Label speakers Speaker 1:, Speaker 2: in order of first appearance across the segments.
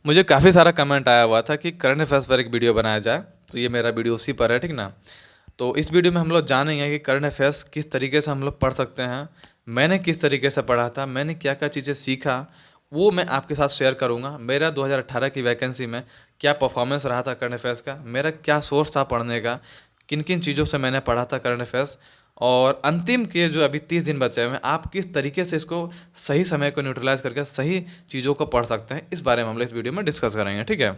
Speaker 1: मुझे काफ़ी सारा कमेंट आया हुआ था कि करंट अफेयर्स पर एक वीडियो बनाया जाए। तो ये मेरा वीडियो उसी पर है, ठीक ना। तो इस वीडियो में हम लोग जानेंगे कि करंट अफेयर्स किस तरीके से हम लोग पढ़ सकते हैं, मैंने किस तरीके से पढ़ा था, मैंने क्या क्या चीज़ें सीखा, वो मैं आपके साथ शेयर करूंगा। मेरा 2018 की वैकेंसी में क्या परफॉर्मेंस रहा था करंट अफेयर्स का, मेरा क्या सोर्स था पढ़ने का, किन किन चीज़ों से मैंने पढ़ा था करंट अफेयर्स, और अंतिम के जो अभी 30 दिन बचे हुए हैं आप किस तरीके से इसको सही समय को न्यूट्रलाइज करके सही चीज़ों को पढ़ सकते हैं, इस बारे में हम लोग इस वीडियो में डिस्कस करेंगे, ठीक है।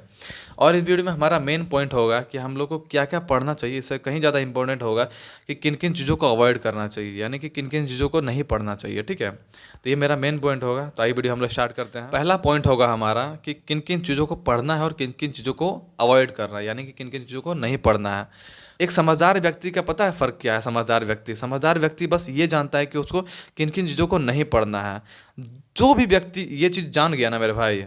Speaker 1: और इस वीडियो में हमारा मेन पॉइंट होगा कि हम लोग को क्या क्या पढ़ना चाहिए। इससे कहीं ज़्यादा इंपॉर्टेंट होगा कि किन किन चीज़ों को अवॉइड करना चाहिए, यानी कि किन किन चीज़ों को नहीं पढ़ना चाहिए, ठीक है। तो ये मेरा मेन पॉइंट होगा। तो आइए वीडियो हम लोग स्टार्ट करते हैं। पहला पॉइंट होगा हमारा कि किन किन चीज़ों को पढ़ना है और किन किन चीज़ों को अवॉइड करना है, यानी कि किन किन चीज़ों को नहीं पढ़ना है। एक समझदार व्यक्ति का पता है फ़र्क क्या है। समझदार व्यक्ति बस ये जानता है कि उसको किन किन चीज़ों को नहीं पढ़ना है। जो भी व्यक्ति ये चीज़ जान गया ना मेरे भाई,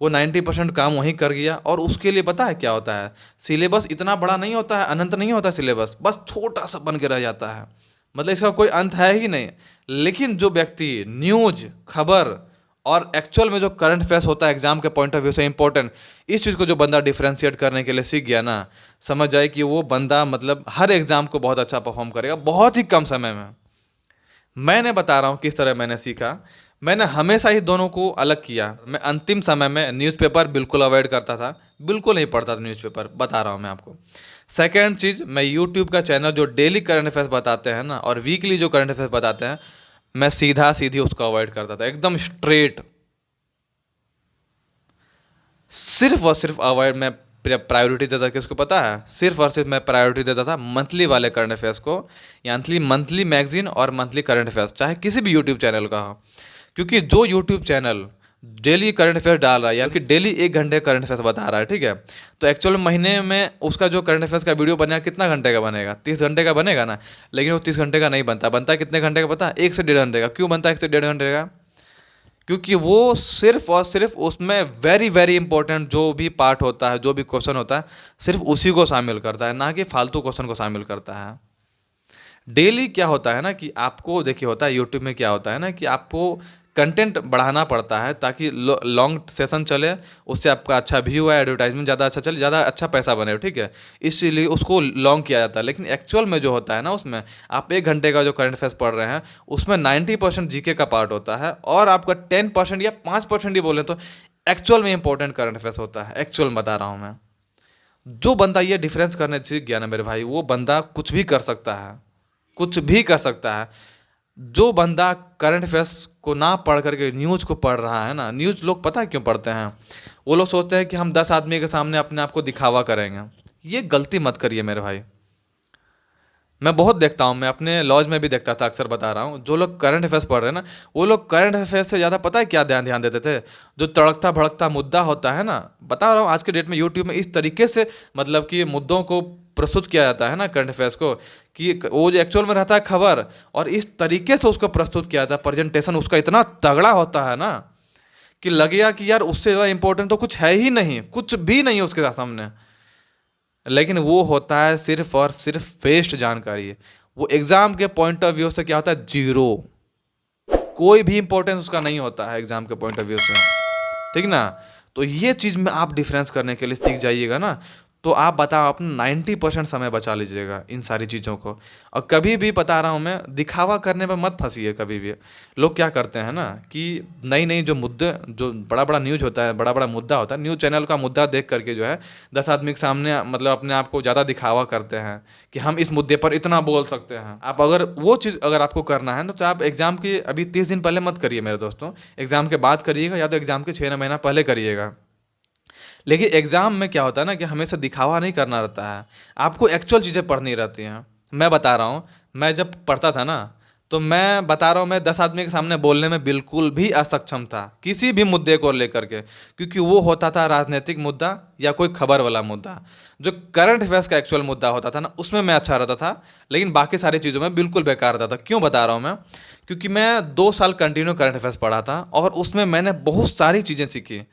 Speaker 1: वो 90% काम वहीं कर गया। और उसके लिए पता है क्या होता है, सिलेबस इतना बड़ा नहीं होता है, अनंत नहीं होता सिलेबस, बस छोटा सा बन के रह जाता है। मतलब इसका कोई अंत है ही नहीं। लेकिन जो व्यक्ति न्यूज, खबर और एक्चुअल में जो करंट अफेयर्स होता है एग्जाम के पॉइंट ऑफ व्यू से इंपॉर्टेंट, इस चीज़ को जो बंदा डिफ्रेंशिएट करने के लिए सीख गया ना, समझ जाए कि वो बंदा मतलब हर एग्जाम को बहुत अच्छा परफॉर्म करेगा बहुत ही कम समय में। मैंने बता रहा हूँ किस तरह मैंने सीखा। मैंने हमेशा ही दोनों को अलग किया। मैं अंतिम समय में न्यूज़पेपर बिल्कुल अवॉइड करता था, बिल्कुल नहीं पढ़ता था न्यूज़पेपर, बता रहा हूँ मैं आपको। सेकेंड चीज़, मैं यूट्यूब का चैनल जो डेली करंट अफेयर्स बताते हैं ना और वीकली जो करंट अफेयर्स बताते हैं, मैं सीधा सीधी उसको अवॉइड करता था, एकदम स्ट्रेट। सिर्फ और सिर्फ अवॉइड मैं प्रायोरिटी देता, किसको पता है, सिर्फ और सिर्फ मैं प्रायोरिटी देता था मंथली वाले करंट अफेयर्स को, यानी मंथली मैगजीन और मंथली करंट अफेयर्स, चाहे किसी भी यूट्यूब चैनल का हो। क्योंकि जो YouTube channel daily current affairs डाल रहा है, यानी कि डेली 1 घंटे करंट अफेयर्स बता रहा है, ठीक है, तो एक्चुअल महीने में उसका जो करंट अफेयर्स का वीडियो बनेगा कितना घंटे का बनेगा, 30 घंटे का बनेगा ना। लेकिन वो 30 घंटे का नहीं बनता। बनता है कितने घंटे का पता है, 1 से 1.5 घंटे का। क्यों बनता है 1 से 1.5 घंटे का? क्योंकि वो सिर्फ और सिर्फ उसमें वेरी वेरी इंपॉर्टेंट जो भी पार्ट होता है, जो भी क्वेश्चन होता है, सिर्फ उसी को शामिल करता है, ना कि फालतू क्वेश्चन को शामिल करता है। डेली क्या होता है ना कि आपको देखिए, होता है यूट्यूब में क्या होता है ना कि आपको कंटेंट बढ़ाना पड़ता है ताकि लॉन्ग सेशन चले, उससे आपका अच्छा व्यू है, एडवर्टाइजमेंट ज़्यादा अच्छा चले, ज़्यादा अच्छा पैसा बने, ठीक है। इसीलिए उसको लॉन्ग किया जाता है। लेकिन एक्चुअल में जो होता है ना, उसमें आप 1 घंटे का जो करंट अफेयर्स पढ़ रहे हैं, उसमें 90% जीके का पार्ट होता है और आपका 10% या 5% ही बोले तो एक्चुअल में इंपॉर्टेंट करंट अफेयर्स होता है। एक्चुअल में बता रहा हूँ मैं। जो बंदा ये डिफरेंस करने सीख गया ना मेरे भाई, वो बंदा कुछ भी कर सकता है, कुछ भी कर सकता है। जो बंदा करंट अफेयर्स को ना पढ़ करके न्यूज़ को पढ़ रहा है ना, न्यूज़ लोग पता है क्यों पढ़ते हैं? वो लोग सोचते हैं कि हम 10 आदमी के सामने अपने आप को दिखावा करेंगे। ये गलती मत करिए मेरे भाई। मैं बहुत देखता हूँ, मैं अपने लॉज में भी देखता था, अक्सर बता रहा हूँ, जो लोग करंट अफेयर्स पढ़ रहे हैं ना, वो लोग करंट अफेयर्स से ज़्यादा पता है क्या ध्यान ध्यान देते थे? जो तड़कता भड़कता मुद्दा होता है ना, बता रहा हूँ आज के डेट में यूट्यूब में इस तरीके से मतलब कि मुद्दों को प्रस्तुत किया जाता है ना करंट अफेयर्स को, कि वो जो एक्चुअल में रहता है खबर, और इस तरीके से उसको प्रस्तुत किया जाता है, प्रेजेंटेशन उसका इतना तगड़ा होता है ना कि लगेगा कि यार उससे ज़्यादा इंपॉर्टेंट तो कुछ है ही नहीं, कुछ भी नहीं है उसके सामने। लेकिन वो होता है सिर्फ और सिर्फ वेस्ट जानकारी है। वो एग्जाम के पॉइंट ऑफ व्यू से क्या होता है, जीरो। कोई भी इंपॉर्टेंस उसका नहीं होता है एग्जाम के पॉइंट ऑफ व्यू से, ठीक ना। तो ये चीज़ में आप डिफरेंस करने के लिए सीख जाइएगा ना, तो आप बताओ अपना 90% समय बचा लीजिएगा इन सारी चीज़ों को। और कभी भी बता रहा हूँ मैं, दिखावा करने पर मत फंसिए कभी भी। लोग क्या करते हैं ना कि नई नई जो मुद्दे, जो बड़ा बड़ा न्यूज होता है, बड़ा बड़ा मुद्दा होता है, न्यूज़ चैनल का मुद्दा देख करके जो है 10 आदमी के सामने मतलब अपने आप को ज़्यादा दिखावा करते हैं कि हम इस मुद्दे पर इतना बोल सकते हैं। आप अगर वो चीज़ अगर आपको करना है ना, तो आप एग्ज़ाम की अभी 30 दिन पहले मत करिए मेरे दोस्तों, एग्ज़ाम के बाद करिएगा, या तो एग्ज़ाम के 6 महीना पहले करिएगा। लेकिन एग्ज़ाम में क्या होता है ना कि हमेशा दिखावा नहीं करना रहता है, आपको एक्चुअल चीज़ें पढ़नी रहती हैं। मैं बता रहा हूँ, मैं जब पढ़ता था ना, तो मैं बता रहा हूँ, मैं 10 आदमी के सामने बोलने में बिल्कुल भी असक्षम था किसी भी मुद्दे को लेकर के, क्योंकि वो होता था राजनीतिक मुद्दा या कोई खबर वाला मुद्दा। जो करंट अफेयर्स का एक्चुअल मुद्दा होता था ना, उसमें मैं अच्छा रहता था, लेकिन बाकी सारी चीज़ों में बिल्कुल बेकार रहता था। क्यों बता रहा हूँ मैं? क्योंकि मैं 2 साल कंटिन्यू करंट अफेयर्स पढ़ा था और उसमें मैंने बहुत सारी चीज़ें सीखी।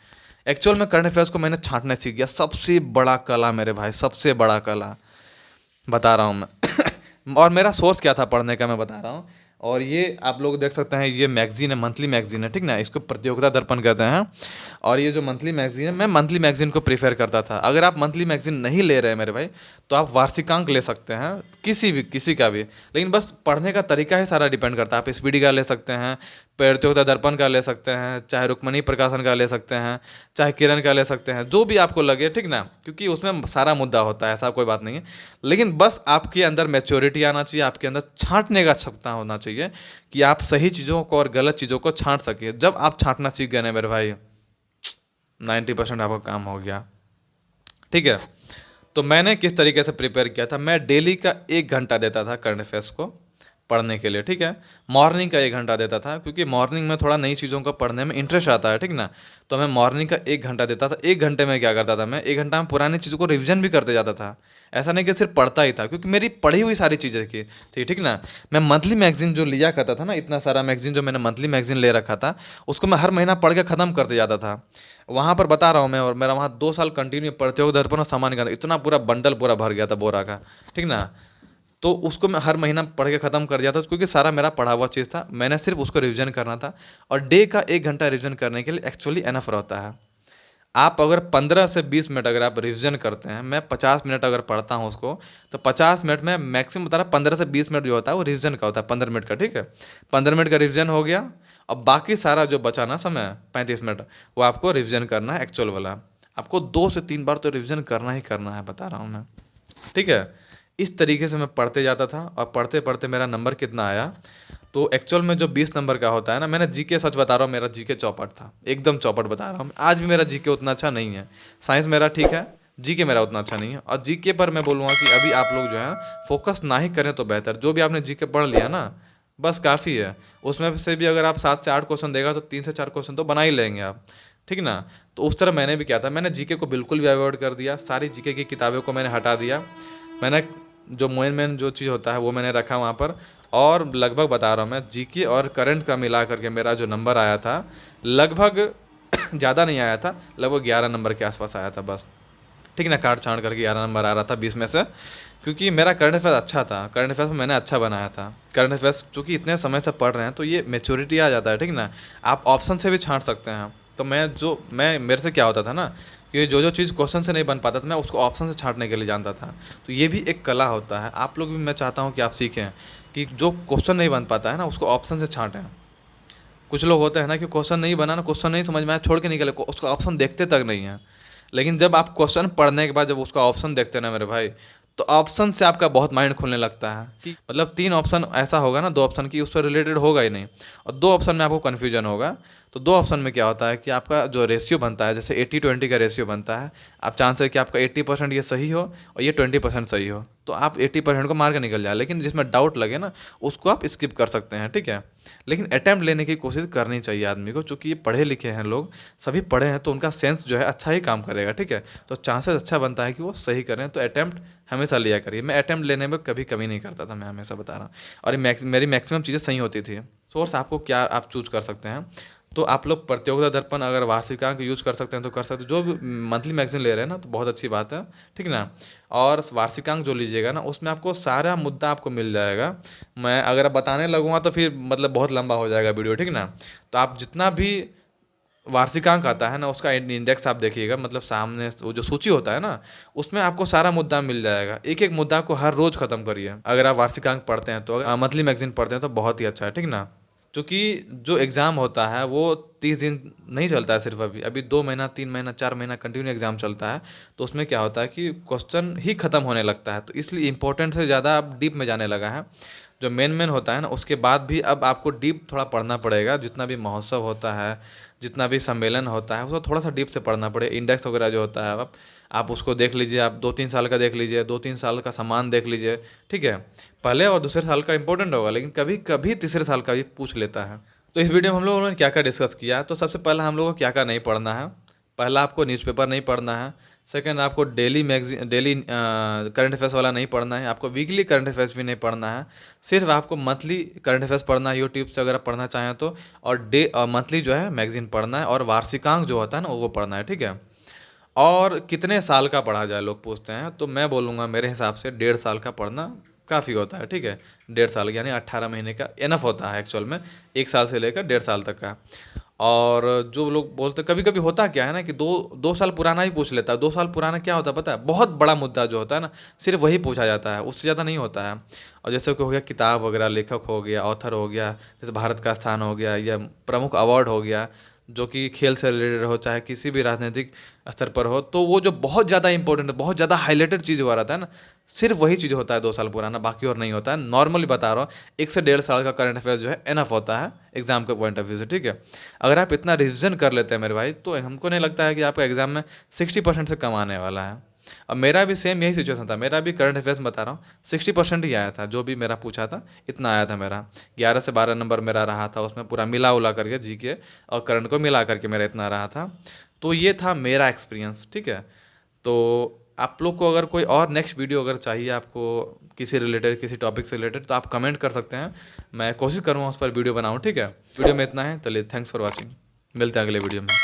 Speaker 1: एक्चुअल में करंट अफेयर्स को मैंने छांटना सीख गया। सबसे बड़ा कला मेरे भाई, सबसे बड़ा कला बता रहा हूँ मैं। और मेरा सोर्स क्या था पढ़ने का, मैं बता रहा हूँ। और ये आप लोग देख सकते हैं, ये मैगजीन है, मंथली मैगजीन है, ठीक ना, इसको प्रतियोगिता दर्पण कहते हैं। और ये जो मंथली मैगजीन है, मैं मंथली मैगजीन को प्रीफर करता था। अगर आप मंथली मैगजीन नहीं ले रहे हैं मेरे भाई, तो आप वार्षिकांक ले सकते हैं, किसी का भी। लेकिन बस पढ़ने का तरीका ही सारा डिपेंड करता है। आप स्पीडी का ले सकते हैं, प्रतियोगिता दर्पण का ले सकते हैं, चाहे रुक्मणी प्रकाशन का ले सकते हैं, चाहे किरण का ले सकते हैं, जो भी आपको लगे, ठीक ना, क्योंकि उसमें सारा मुद्दा होता है, ऐसा कोई बात नहीं है। लेकिन बस आपके अंदर मैच्योरिटी आना चाहिए, आपके अंदर छांटने का क्षमता होना चाहिए कि आप सही चीज़ों को और गलत चीज़ों को छांट सकिए। जब आप छांटना सीख गए ना मेरे भाई, 90% आपका काम हो गया, ठीक है। तो मैंने किस तरीके से प्रिपेयर किया था, मैं डेली का 1 घंटा देता था करंट अफेयर्स को पढ़ने के लिए, ठीक है। मॉर्निंग का 1 घंटा देता था, क्योंकि मॉर्निंग में थोड़ा नई चीज़ों को पढ़ने में इंटरेस्ट आता है, ठीक ना। तो मैं मॉर्निंग का 1 घंटा देता था। 1 घंटे में क्या करता था, मैं 1 घंटा में पुरानी चीज़ों को रिवीजन भी करते जाता था। ऐसा नहीं कि सिर्फ पढ़ता ही था, क्योंकि मेरी पढ़ी हुई सारी चीज़ें की थी, ठीक ना। मैं मंथली मैगजीन जो लिया करता था ना, इतना सारा मैगजीन जो मैंने मंथली मैगजीन ले रखा था, उसको मैं हर महीना पढ़ के ख़त्म करते जाता था। वहाँ पर बता रहा हूँ मैं, और मेरा वहाँ 2 साल कंटिन्यू प्रतियोगिता दर्पण और सामान्य ज्ञान, इतना पूरा बंडल पूरा भर गया था बोरा का, ठीक ना। तो उसको मैं हर महीना पढ़ के ख़त्म कर दिया था, क्योंकि सारा मेरा पढ़ा हुआ चीज़ था, मैंने सिर्फ उसको रिवीजन करना था। और डे का 1 घंटा रिवीजन करने के लिए एक्चुअली एनफ रहता है। आप अगर 15 से 20 मिनट अगर आप रिवीजन करते हैं, मैं 50 मिनट अगर पढ़ता हूँ उसको, तो 50 मिनट में मैक्सिमम बता रहा, 15 से 20 मिनट जो होता है वो रिवीजन का होता है, 15 मिनट का, ठीक है। 15 मिनट का रिवीजन हो गया। अब बाकी सारा जो बचा ना समय 35 मिनट, वो आपको रिवीजन करना है एक्चुअल वाला। आपको 2 से 3 बार तो रिवीजन करना ही करना है, बता रहा हूँ मैं, ठीक है। इस तरीके से मैं पढ़ते जाता था, और पढ़ते पढ़ते मेरा नंबर कितना आया, तो एक्चुअल में जो 20 नंबर का होता है ना, मैंने जीके, सच बता रहा हूँ, मेरा जीके चौपट था, एकदम चौपट बता रहा हूँ। आज भी मेरा जीके उतना अच्छा नहीं है। साइंस मेरा ठीक है, जीके मेरा उतना अच्छा नहीं है। और जीके पर मैं बोलूँगा कि अभी आप लोग जो है फोकस ना ही करें तो बेहतर। जो भी आपने जीके पढ़ लिया ना, बस काफ़ी है। उसमें से भी अगर आप 7 से 8 क्वेश्चन देगा, तो 3 से 4 क्वेश्चन तो बना ही लेंगे आप, ठीक ना। तो उस तरह मैंने भी किया था, मैंने जीके को बिल्कुल भी अवॉइड कर दिया, सारी जीके की किताबों को मैंने हटा दिया। मैंने जो मेन जो चीज़ होता है वो मैंने रखा वहाँ पर। और लगभग बता रहा हूँ मैं, जीके और करंट का मिला करके मेरा जो नंबर आया था, लगभग ज़्यादा नहीं आया था, लगभग 11 नंबर के आसपास आया था बस, ठीक ना। काट छाँट करके 11 नंबर आ रहा था 20 में से, क्योंकि मेरा करंट अफेयर्स अच्छा था। करंट अफेयर्स में मैंने अच्छा बनाया था। करंट अफेयर्स चूँकि इतने समय से पढ़ रहे हैं, तो ये मेच्योरिटी आ जाता है, ठीक ना। आप ऑप्शन से भी छाँट सकते हैं। तो मैं मेरे से क्या होता था ना, कि जो चीज़ क्वेश्चन से नहीं बन पाता था, मैं उसको ऑप्शन से छाँटने के लिए जानता था। तो ये भी एक कला होता है। आप लोग भी, मैं चाहता हूँ कि आप सीखें कि जो क्वेश्चन नहीं बन पाता है ना, उसको ऑप्शन से छाँटें। कुछ लोग होते हैं ना कि क्वेश्चन नहीं बना ना, क्वेश्चन नहीं समझ में आया, छोड़ के निकले, उसका ऑप्शन देखते तक नहीं है। लेकिन जब आप क्वेश्चन पढ़ने के बाद जब उसका ऑप्शन देखते हैं ना मेरे भाई, तो ऑप्शन से आपका बहुत माइंड खुलने लगता है कि मतलब 3 ऑप्शन ऐसा होगा ना, 2 ऑप्शन की उससे रिलेटेड होगा ही नहीं, और 2 ऑप्शन में आपको कन्फ्यूजन होगा। तो 2 ऑप्शन में क्या होता है कि आपका जो रेशियो बनता है, जैसे 80-20 का रेशियो बनता है, आप चांस है कि आपका 80% ये सही हो और ये 20% सही हो, तो आप 80% को मार के निकल जाए। लेकिन जिसमें डाउट लगे ना, उसको आप स्किप कर सकते हैं, ठीक है। लेकिन अटैम्प्ट लेने की कोशिश करनी चाहिए आदमी को, चूँकि ये पढ़े लिखे हैं लोग, सभी पढ़े हैं, तो उनका सेंस जो है अच्छा ही काम करेगा, ठीक है। तो चांसेस अच्छा बनता है कि वो सही करें। तो अटैम्प्ट हमेशा लिया करिए। मैं अटैम्प्ट लेने में कभी कमी नहीं करता था, मैं हमेशा बता रहा हूँ। और मेरी मैक्सिमम चीज़ें सही होती थी। सोर्स आपको क्या आप चूज कर सकते हैं, तो आप लोग प्रतियोगिता दर्पण अगर वार्षिकांक यूज कर सकते हैं तो कर सकते हैं। जो भी मंथली मैगजीन ले रहे हैं ना, तो बहुत अच्छी बात है, ठीक ना। और वार्षिकांक जो लीजिएगा ना, उसमें आपको सारा मुद्दा आपको मिल जाएगा। मैं अगर आप बताने लगूंगा तो फिर मतलब बहुत लंबा हो जाएगा वीडियो, ठीक ना। तो आप जितना भी वार्षिकांक आता है ना, उसका इंडेक्स आप देखिएगा, मतलब सामने वो जो सूची होता है ना, उसमें आपको सारा मुद्दा मिल जाएगा। एक एक मुद्दा को हर रोज खत्म करिए अगर आप वार्षिकांक पढ़ते हैं, तो अगर मंथली मैगजीन पढ़ते हैं तो बहुत ही अच्छा है, ठीक ना। क्योंकि जो एग्ज़ाम होता है वो 30 दिन नहीं चलता है सिर्फ, अभी अभी 2 महीना 3 महीना 4 महीना कंटिन्यू एग्ज़ाम चलता है। तो उसमें क्या होता है कि क्वेश्चन ही ख़त्म होने लगता है, तो इसलिए इंपॉर्टेंट से ज़्यादा अब डीप में जाने लगा है। जो मेन होता है ना, उसके बाद भी अब आपको डीप थोड़ा पढ़ना पड़ेगा। जितना भी महोत्सव होता है, जितना भी सम्मेलन होता है, उसको थोड़ा सा डीप से पढ़ना पड़ेगा। इंडेक्स वगैरह जो होता है, आप उसको देख लीजिए। आप 2-3 साल का देख लीजिए, 2-3 साल का सामान देख लीजिए, ठीक है। पहले और दूसरे साल का इंपॉर्टेंट होगा, लेकिन कभी कभी तीसरे साल का भी पूछ लेता है। तो इस वीडियो में हम लोगों ने क्या क्या डिस्कस किया, तो सबसे पहला हम लोगों को क्या क्या नहीं पढ़ना है। पहला, आपको न्यूज़पेपर नहीं पढ़ना है। सेकंड, आपको डेली करंट अफेयर्स वाला नहीं पढ़ना है। आपको वीकली करंट अफेयर्स भी नहीं पढ़ना है। सिर्फ आपको मंथली करंट अफेयर्स पढ़ना है, यूट्यूब से अगर पढ़ना चाहें तो। और मंथली जो है मैगजीन पढ़ना है, और वार्षिकांक जो होता है ना, वो पढ़ना है, ठीक है। और कितने साल का पढ़ा जाए, लोग पूछते हैं, तो मैं बोलूँगा मेरे हिसाब से 1.5 साल का पढ़ना काफ़ी होता है, ठीक है। 1.5 साल यानी 18 महीने का इनफ होता है एक्चुअल में, 1 साल से लेकर 1.5 साल तक का। और जो लोग बोलते, कभी कभी होता क्या है ना कि 2 साल पुराना ही पूछ लेता है। 2 साल पुराना क्या होता है पता है? बहुत बड़ा मुद्दा जो होता है ना, सिर्फ वही पूछा जाता है, उससे ज़्यादा नहीं होता है। और जैसे कि हो गया किताब वगैरह, लेखक हो गया, ऑथर हो गया, जैसे भारत का स्थान हो गया, या प्रमुख अवार्ड हो गया जो कि खेल से रिलेटेड हो, चाहे किसी भी राजनीतिक स्तर पर हो, तो वो जो बहुत ज़्यादा इंपॉर्टेंट है, बहुत ज़्यादा हाईलाइटेड चीज़ हुआ रहता है ना, सिर्फ वही चीज़ होता है 2 साल पुराना, बाकी और नहीं होता है। नॉर्मली बता रहा हूँ, 1 से 1.5 साल का करंट अफेयर्स जो है इनफ होता है एग्जाम के पॉइंट ऑफ व्यू से, ठीक है। अगर आप इतना रिविजन कर लेते हैं मेरे भाई, तो हमको नहीं लगता है कि आपका एग्जाम में 60% से कम आने वाला है। अब मेरा भी सेम यही सिचुएशन था, मेरा भी करंट अफेयर्स बता रहा हूँ, 60% ही आया था, जो भी मेरा पूछा था इतना आया था मेरा। 11 से 12 नंबर मेरा रहा था, उसमें पूरा मिला उला करके जीके और करंट को मिला करके मेरा इतना रहा था। तो ये था मेरा एक्सपीरियंस, ठीक है। तो आप लोग को अगर कोई और नेक्स्ट वीडियो अगर चाहिए आपको, किसी रिलेटेड, किसी टॉपिक से रिलेटेड, तो आप कमेंट कर सकते हैं, मैं कोशिश करूँगा उस पर वीडियो बनाऊँ, ठीक है। वीडियो में इतना है, चलिए थैंक्स फॉर वॉचिंग, मिलते हैं अगले वीडियो में।